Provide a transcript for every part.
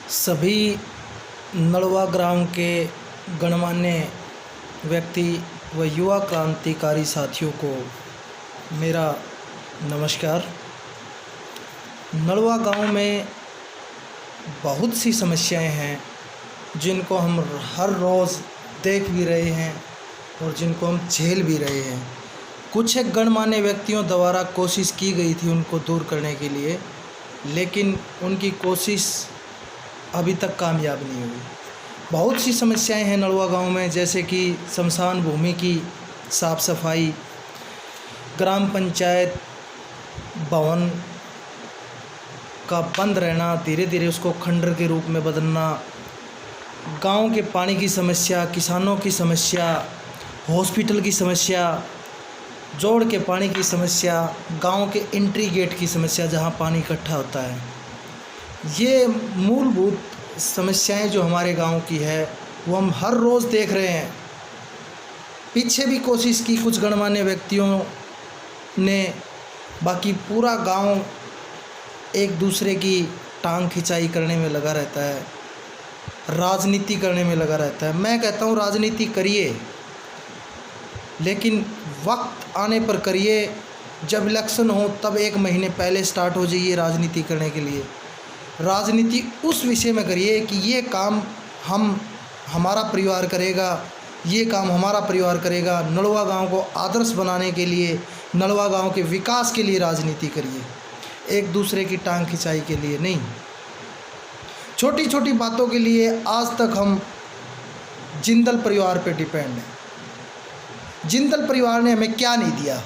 सभी नलवा ग्राम के गणमान्य व्यक्ति व युवा क्रांतिकारी साथियों को मेरा नमस्कार। नलवा गांव में बहुत सी समस्याएं हैं जिनको हम हर रोज़ देख भी रहे हैं और जिनको हम झेल भी रहे हैं। कुछ एक गणमान्य व्यक्तियों द्वारा कोशिश की गई थी उनको दूर करने के लिए, लेकिन उनकी कोशिश अभी तक कामयाब नहीं हुई। बहुत सी समस्याएं हैं नलवा गांव में, जैसे कि शमशान भूमि की साफ़ सफाई, ग्राम पंचायत भवन का बंद रहना, धीरे धीरे उसको खंडर के रूप में बदलना, गांव के पानी की समस्या, किसानों की समस्या, हॉस्पिटल की समस्या, जोड़ के पानी की समस्या, गांव के एंट्री गेट की समस्या जहां पानी इकट्ठा होता है। ये मूलभूत समस्याएं जो हमारे गांव की है वो हम हर रोज़ देख रहे हैं। पीछे भी कोशिश की कुछ गणमान्य व्यक्तियों ने, बाकी पूरा गांव एक दूसरे की टांग खिंचाई करने में लगा रहता है, राजनीति करने में लगा रहता है। मैं कहता हूँ राजनीति करिए, लेकिन वक्त आने पर करिए। जब इलेक्शन हो तब 1 महीने पहले स्टार्ट हो जाइए राजनीति करने के लिए। राजनीति उस विषय में करिए कि ये काम हमारा परिवार करेगा, ये काम हमारा परिवार करेगा। नलवा गांव को आदर्श बनाने के लिए, नलवा गांव के विकास के लिए राजनीति करिए, एक दूसरे की टांग खिंचाई के लिए नहीं। छोटी छोटी बातों के लिए आज तक हम जिंदल परिवार पे डिपेंड हैं। जिंदल परिवार ने हमें क्या नहीं दिया?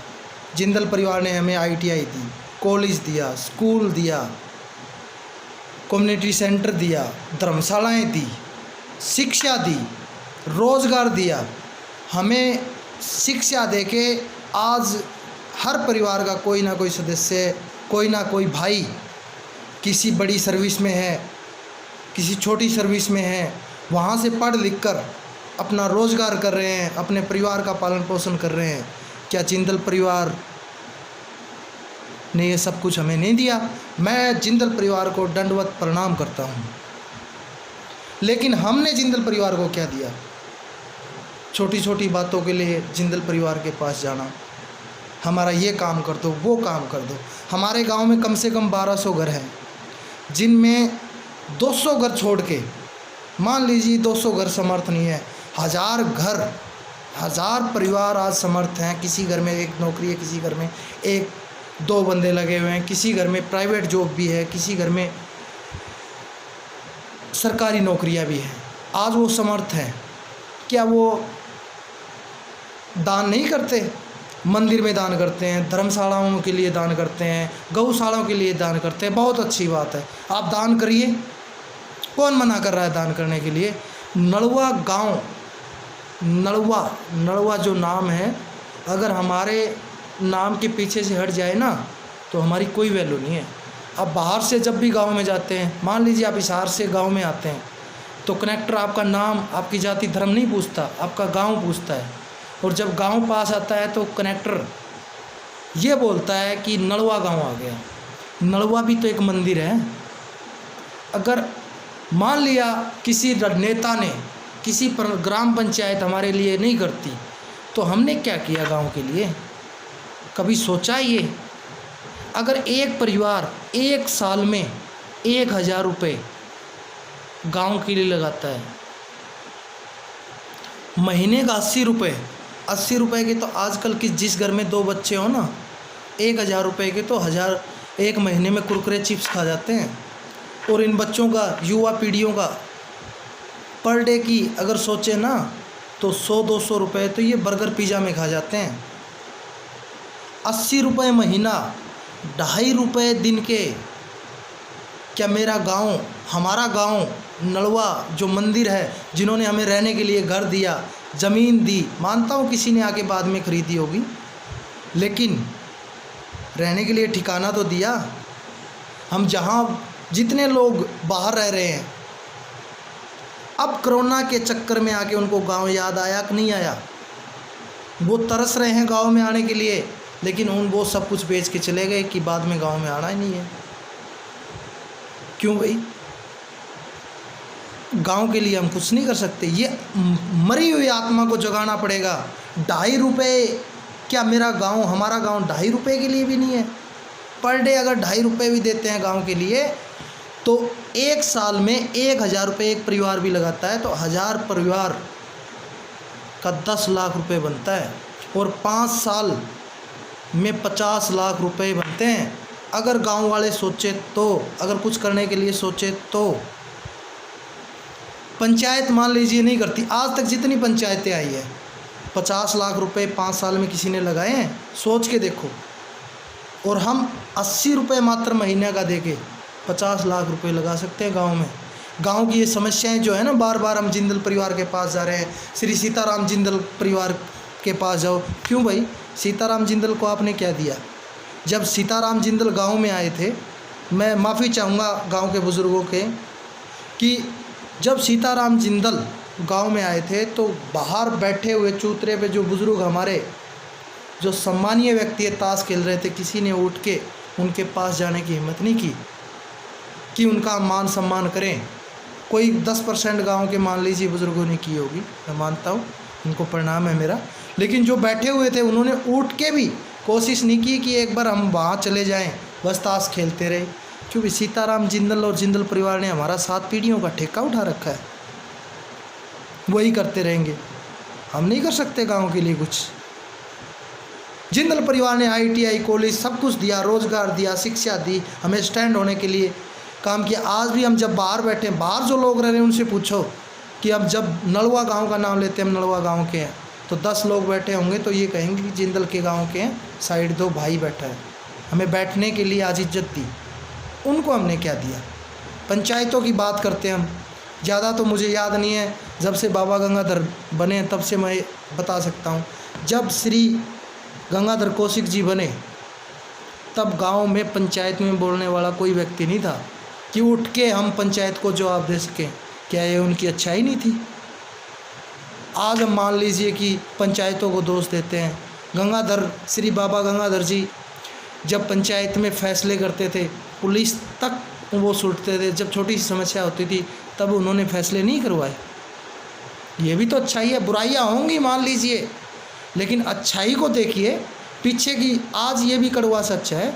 जिंदल परिवार ने हमें ITI दी, कॉलेज दिया, स्कूल दिया, कम्युनिटी सेंटर दिया, धर्मशालाएं दी, शिक्षा दी, रोज़गार दिया। हमें शिक्षा देके आज हर परिवार का कोई ना कोई सदस्य, कोई ना कोई भाई किसी बड़ी सर्विस में है, किसी छोटी सर्विस में है, वहाँ से पढ़ लिख कर अपना रोज़गार कर रहे हैं, अपने परिवार का पालन पोषण कर रहे हैं। क्या जिंदल परिवार ने ये सब कुछ हमें नहीं दिया? मैं जिंदल परिवार को दंडवत प्रणाम करता हूँ, लेकिन हमने जिंदल परिवार को क्या दिया? छोटी छोटी बातों के लिए जिंदल परिवार के पास जाना, हमारा ये काम कर दो, वो काम कर दो। हमारे गांव में कम से कम 1200 घर हैं, जिनमें 200 घर छोड़ के, मान लीजिए 200 घर समर्थ नहीं है, 1000 घर, 1000 परिवार आज समर्थ हैं। किसी घर में 1 नौकरी है, किसी घर में 1-2 बंदे लगे हुए हैं, किसी घर में प्राइवेट जॉब भी है, किसी घर में सरकारी नौकरियां भी हैं। आज वो समर्थ हैं, क्या वो दान नहीं करते? मंदिर में दान करते हैं, धर्मशालाओं के लिए दान करते हैं, गौशालाओं के लिए दान करते हैं। बहुत अच्छी बात है, आप दान करिए, कौन मना कर रहा है दान करने के लिए? नलवा गांव, नलवा जो नाम है, अगर हमारे नाम के पीछे से हट जाए ना तो हमारी कोई वैल्यू नहीं है। अब बाहर से जब भी गांव में जाते हैं, मान लीजिए आप हिसार से गांव में आते हैं, तो कनेक्टर आपका नाम, आपकी जाति धर्म नहीं पूछता, आपका गांव पूछता है। और जब गांव पास आता है तो कनेक्टर ये बोलता है कि नलवा गांव आ गया। नलवा भी तो एक मंदिर है। अगर मान लिया किसी नेता ने, किसी ग्राम पंचायत हमारे लिए नहीं करती, तो हमने क्या किया गांव के लिए? कभी सोचा ये? अगर एक परिवार 1 साल में 1000 रुपये गांव के लिए लगाता है, महीने का 80 रुपये, 80 रुपये के तो आजकल की जिस घर में 2 बच्चे हो ना, 1000 रुपये के तो 1000 एक महीने में कुरकुरे चिप्स खा जाते हैं। और इन बच्चों का, युवा पीढ़ियों का पर डे की अगर सोचे ना तो 100-200 रुपये तो ये बर्गर पिज़्ज़ा में खा जाते हैं। 80 रुपये महीना, 2.5 रुपये दिन के। क्या मेरा गांव, हमारा गांव नलवा जो मंदिर है, जिन्होंने हमें रहने के लिए घर दिया, ज़मीन दी, मानता हूँ किसी ने आके बाद में ख़रीदी होगी, लेकिन रहने के लिए ठिकाना तो दिया। हम जहाँ जितने लोग बाहर रह रहे हैं, अब कोरोना के चक्कर में आके उनको गांव याद आया कि नहीं आया? वो तरस रहे हैं गांव में आने के लिए, लेकिन वो सब कुछ बेच के चले गए कि बाद में गांव में आना ही नहीं है। क्यों भाई? गांव के लिए हम कुछ नहीं कर सकते। ये मरी हुई आत्मा को जगाना पड़ेगा। 2.5 रुपये, क्या मेरा गांव, हमारा गांव 2.5 रुपये के लिए भी नहीं है? पर डे अगर 2.5 रुपये भी देते हैं गांव के लिए, तो एक साल में 1,000 रुपये एक परिवार भी लगाता है, तो 1000 परिवार का 10 लाख रुपए बनता है, और 5 साल में 50 लाख रुपए बनते हैं। अगर गांव वाले सोचे तो, अगर कुछ करने के लिए सोचे तो। पंचायत मान लीजिए नहीं करती, आज तक जितनी पंचायतें आई है 50 लाख रुपए 5 साल में किसी ने लगाए हैं? सोच के देखो। और हम 80 रुपये मात्र महीने का देके 50 लाख रुपए लगा सकते हैं गांव में। गांव की ये समस्याएं जो है ना, बार बार हम जिंदल परिवार के पास जा रहे हैं, श्री सीताराम जिंदल परिवार के पास जाओ। क्यों भाई? सीताराम जिंदल को आपने क्या दिया? जब सीताराम जिंदल गांव में आए थे, मैं माफ़ी चाहूँगा गांव के बुज़ुर्गों के, कि जब सीताराम जिंदल गांव में आए थे तो बाहर बैठे हुए चूतरे पे जो बुज़ुर्ग हमारे, जो सम्मानीय व्यक्ति ताश खेल रहे थे, किसी ने उठ के उनके पास जाने की हिम्मत नहीं की कि उनका मान सम्मान करें। कोई 10% गांव के मान लीजिए बुज़ुर्गों ने की होगी, मैं मानता हूँ, उनको प्रणाम है मेरा। लेकिन जो बैठे हुए थे उन्होंने उठ के भी कोशिश नहीं की कि एक बार हम वहाँ चले जाएं, बस ताश खेलते रहे। क्योंकि सीताराम जिंदल और जिंदल परिवार ने हमारा 7 पीढ़ियों का ठेका उठा रखा है, वही करते रहेंगे। हम नहीं कर सकते गांव के लिए कुछ। जिंदल परिवार ने ITI कॉलेज सब कुछ दिया, रोज़गार दिया, शिक्षा दी, हमें स्टैंड होने के लिए काम किया। आज भी हम जब बाहर बैठे, बाहर जो लोग रह रहे हैं उनसे पूछो कि हम जब नलवा गांव का नाम लेते हैं, हम नलवा गांव के हैं, तो 10 लोग बैठे होंगे तो ये कहेंगे कि जिंदल के गांव के हैं, साइड 2 भाई बैठा है, हमें बैठने के लिए आज इज्जत दी। उनको हमने क्या दिया? पंचायतों की बात करते हैं हम, ज़्यादा तो मुझे याद नहीं है, जब से बाबा गंगाधर बने तब से मैं बता सकता हूँ। जब श्री गंगाधर कौशिक जी बने तब गांव में पंचायत में बोलने वाला कोई व्यक्ति नहीं था कि उठ के हम पंचायत को जवाब दे सकें। क्या ये उनकी अच्छाई नहीं थी? आज हम मान लीजिए कि पंचायतों को दोष देते हैं। गंगाधर, श्री बाबा गंगाधर जी जब पंचायत में फैसले करते थे, पुलिस तक वो सुनते थे। जब छोटी सी समस्या होती थी तब उन्होंने फैसले नहीं करवाए। ये भी तो अच्छाई है। बुराइयाँ होंगी मान लीजिए, लेकिन अच्छाई को देखिए पीछे की। आज ये भी कड़वा सच है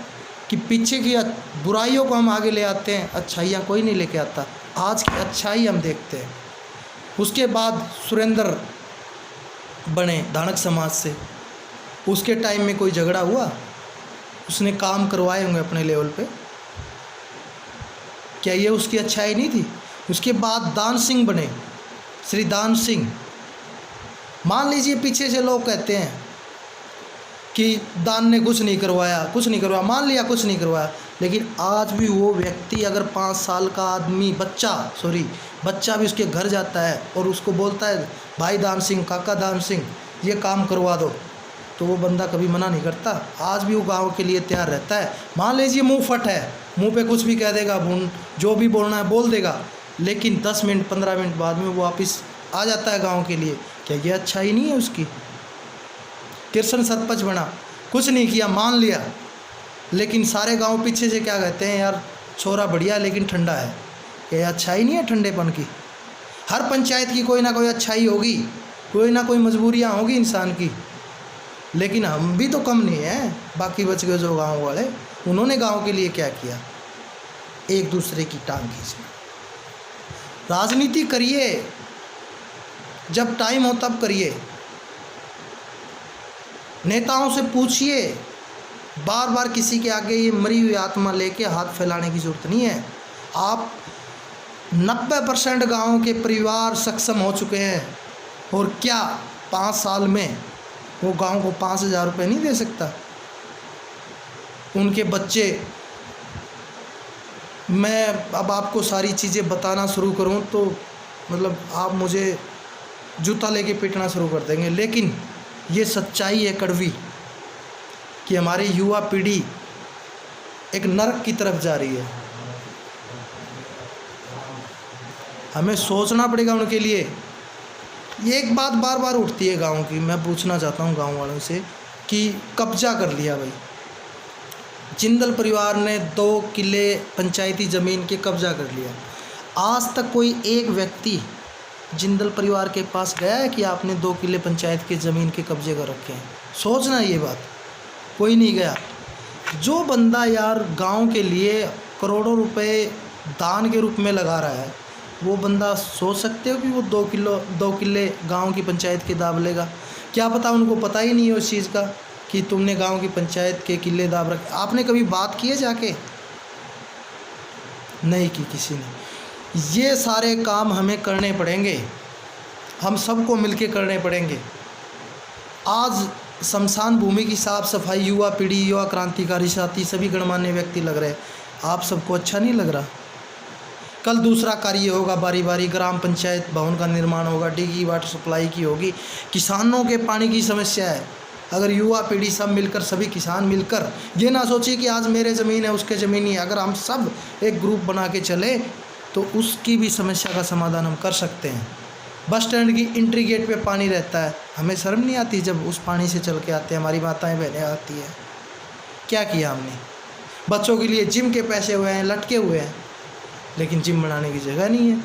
कि पीछे की बुराइयों को हम आगे ले आते हैं, अच्छाइयाँ कोई नहीं लेके आता। आज की अच्छाई हम देखते हैं। उसके बाद सुरेंद्र बने धानक समाज से, उसके टाइम में कोई झगड़ा हुआ? उसने काम करवाए होंगे अपने लेवल पे, क्या ये उसकी अच्छाई नहीं थी? उसके बाद दान सिंह बने, श्री दान सिंह। मान लीजिए पीछे से लोग कहते हैं कि दान ने कुछ नहीं करवाया, कुछ नहीं करवाया, मान लिया कुछ नहीं करवाया, लेकिन आज भी वो व्यक्ति अगर 5 साल का आदमी बच्चा भी उसके घर जाता है और उसको बोलता है भाई दान सिंह, काका दान सिंह ये काम करवा दो, तो वो बंदा कभी मना नहीं करता। आज भी वो गांव के लिए तैयार रहता है। मान लीजिए मुंह फट है, मुंह पे कुछ भी कह देगा, जो भी बोलना है बोल देगा, लेकिन 10 मिनट 15 मिनट बाद में वो वापस आ जाता है गांव के लिए। क्या ये अच्छाई नहीं है उसकी? कृष्ण सरपंच बना, कुछ नहीं किया, मान लिया, लेकिन सारे गांव पीछे से क्या कहते हैं, यार छोरा बढ़िया लेकिन ठंडा है। ये अच्छाई नहीं है ठंडेपन की? हर पंचायत की कोई ना कोई अच्छाई होगी, कोई ना कोई मजबूरियां होगी इंसान की, लेकिन हम भी तो कम नहीं हैं। बाकी बच गए जो गांव वाले, उन्होंने गांव के लिए क्या किया? एक दूसरे की टांग खींचना। राजनीति करिए, जब टाइम हो तब करिए। नेताओं से पूछिए, बार बार किसी के आगे ये मरी हुई आत्मा लेके हाथ फैलाने की ज़रूरत नहीं है। आप 90% गाँव के परिवार सक्षम हो चुके हैं, और क्या 5 साल में वो गांव को 5,000 रुपये नहीं दे सकता? उनके बच्चे, मैं अब आपको सारी चीज़ें बताना शुरू करूं तो मतलब आप मुझे जूता लेके पीटना शुरू कर देंगे, लेकिन ये सच्चाई है कड़वी कि हमारी युवा पीढ़ी एक नरक की तरफ जा रही है। हमें सोचना पड़ेगा उनके लिए। ये एक बात बार बार उठती है गांव की, मैं पूछना चाहता हूं गांव वालों से कि कब्जा कर लिया भाई, जिंदल परिवार ने 2 किले पंचायती ज़मीन के कब्जा कर लिया। आज तक कोई एक व्यक्ति जिंदल परिवार के पास गया है कि आपने 2 किले पंचायत के ज़मीन के कब्जे कर रखे हैं? सोचना ये बात, कोई नहीं गया। जो बंदा यार गांव के लिए करोड़ों रुपए दान के रूप में लगा रहा है, वो बंदा सोच सकते हो कि वो 2 किले गांव की पंचायत के दाब लेगा? क्या पता उनको पता ही नहीं है उस चीज़ का कि तुमने गांव की पंचायत के किले दाब रखे। आपने कभी बात की है जाके? नहीं की किसी ने। ये सारे काम हमें करने पड़ेंगे, हम सबको मिलके करने पड़ेंगे। आज शमशान भूमि की साफ सफाई युवा पीढ़ी, युवा क्रांतिकारी साथी, सभी गणमान्य व्यक्ति लग रहे हैं। आप सबको अच्छा नहीं लग रहा? कल दूसरा कार्य होगा, बारी बारी ग्राम पंचायत भवन का निर्माण होगा, डिगी वाटर सप्लाई की होगी, किसानों के पानी की समस्या है। अगर युवा पीढ़ी सब मिलकर, सभी किसान मिलकर, ये ना सोचिए कि आज मेरे ज़मीन है उसके ज़मीन नहीं है, अगर हम सब एक ग्रुप बना के चले तो उसकी भी समस्या का समाधान हम कर सकते हैं। बस स्टैंड की एंट्री गेट पे पानी रहता है, हमें शर्म नहीं आती जब उस पानी से चल के आते हैं, हमारी माताएं बहनें आती हैं? क्या किया हमने? बच्चों के लिए जिम के पैसे हुए हैं, लटके हुए हैं, लेकिन जिम बनाने की जगह नहीं है।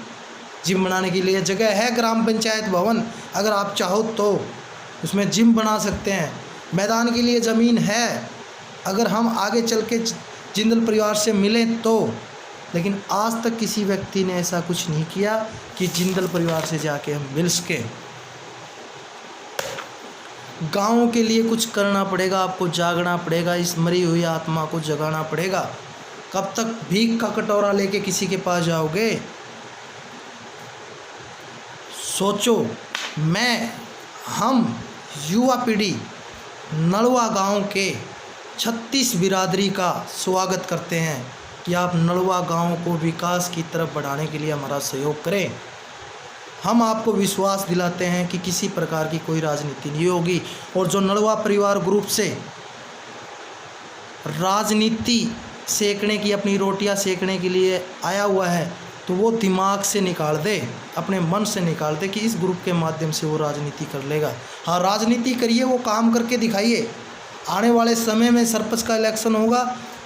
जिम बनाने के लिए जगह है ग्राम पंचायत भवन, अगर आप चाहो तो उसमें जिम बना सकते हैं। मैदान के लिए ज़मीन है, अगर हम आगे चल के जिंदल परिवार से मिलें तो। लेकिन आज तक किसी व्यक्ति ने ऐसा कुछ नहीं किया कि जिंदल परिवार से जाके हम मिल सके। गाँव के लिए कुछ करना पड़ेगा, आपको जागना पड़ेगा, इस मरी हुई आत्मा को जगाना पड़ेगा। कब तक भीख का कटोरा लेके किसी के पास जाओगे? सोचो। हम युवा पीढ़ी नलवा गांव के 36 बिरादरी का स्वागत करते हैं कि आप नलवा गांव को विकास की तरफ बढ़ाने के लिए हमारा सहयोग करें। हम आपको विश्वास दिलाते हैं कि किसी प्रकार की कोई राजनीति नहीं होगी, और जो नलवा परिवार ग्रुप से राजनीति सेकने की, अपनी रोटियां सेकने के लिए आया हुआ है, तो वो दिमाग से निकाल दे, अपने मन से निकाल दे कि इस ग्रुप के माध्यम से वो राजनीति कर लेगा। हाँ, राजनीति करिए, वो काम करके दिखाइए। आने वाले समय में सरपंच का इलेक्शन होगा,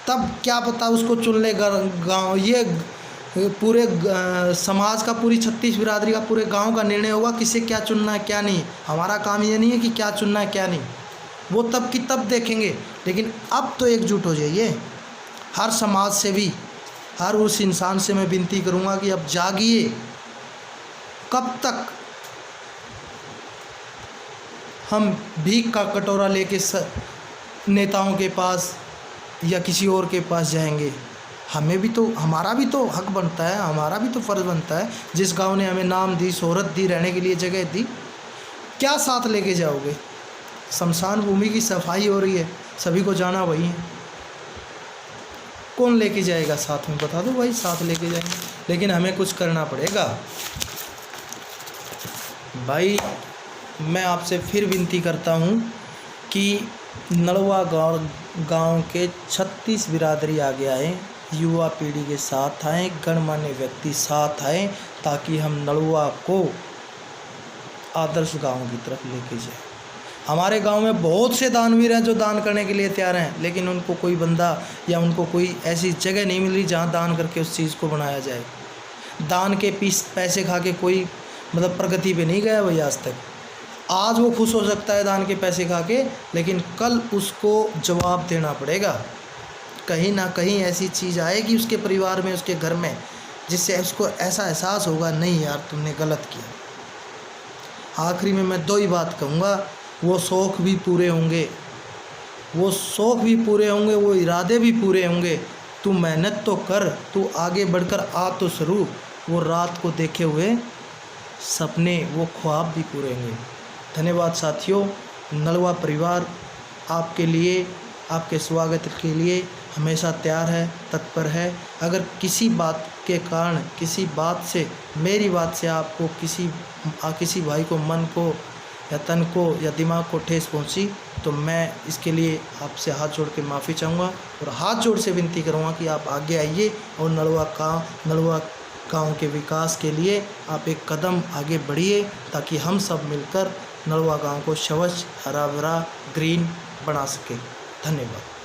तब क्या पता उसको चुन ले गाँव। ये पूरे समाज का, पूरी 36 बिरादरी का, पूरे गांव का निर्णय होगा किसे क्या चुनना है क्या नहीं। हमारा काम ये नहीं है कि क्या चुनना है क्या नहीं, वो तब की तब देखेंगे। लेकिन अब तो एकजुट हो जाइए। हर समाज से भी, हर उस इंसान से मैं विनती करूंगा कि अब जागिए। कब तक हम भीख का कटोरा लेके नेताओं के पास या किसी और के पास जाएंगे? हमें भी तो, हमारा भी तो हक बनता है, हमारा भी तो फ़र्ज़ बनता है। जिस गांव ने हमें नाम दी, शोहरत दी, रहने के लिए जगह दी, क्या साथ लेके जाओगे? शमशान भूमि की सफाई हो रही है, सभी को जाना वही है, कौन लेके जाएगा साथ में? बता दो भाई, साथ लेके जाएंगे। लेकिन हमें कुछ करना पड़ेगा भाई। मैं आपसे फिर विनती करता हूँ कि नलवा गांव के 36 बिरादरी आगे आए, युवा पीढ़ी के साथ आएँ, गणमान्य व्यक्ति साथ आएँ, ताकि हम नलवा को आदर्श गांव की तरफ लेके जाएं। हमारे गांव में बहुत से दानवीर हैं जो दान करने के लिए तैयार हैं, लेकिन उनको कोई बंदा या उनको कोई ऐसी जगह नहीं मिल रही जहां दान करके उस चीज़ को बनाया जाए। दान के पैसे खा के कोई प्रगति पे नहीं गया भाई आज तक। आज वो खुश हो सकता है दान के पैसे खा के, लेकिन कल उसको जवाब देना पड़ेगा। कहीं ना कहीं ऐसी चीज़ आएगी उसके परिवार में, उसके घर में, जिससे उसको ऐसा एहसास होगा, नहीं यार तुमने गलत किया। आखिरी में मैं 2 ही बात कहूँगा, वो शौक़ भी पूरे होंगे, वो शौक़ भी पूरे होंगे, वो इरादे भी पूरे होंगे। तू मेहनत तो कर, तू आगे बढ़कर आ तो ज़रूर। वो रात को देखे हुए सपने, वो ख्वाब भी पूरे होंगे। धन्यवाद साथियों। नलवा परिवार आपके लिए, आपके स्वागत के लिए हमेशा तैयार है, तत्पर है। अगर किसी बात के कारण, किसी बात से, मेरी बात से आपको किसी भाई को, मन को या तन को या दिमाग को ठेस पहुंची, तो मैं इसके लिए आपसे हाथ जोड़ के माफ़ी चाहूँगा और हाथ जोड़ से विनती करूँगा कि आप आगे आइए और नलवा गाँव के विकास के लिए आप एक कदम आगे बढ़िए, ताकि हम सब मिलकर नलवा गाँव को स्वच्छ, हरा भरा, ग्रीन बना सकें। धन्यवाद।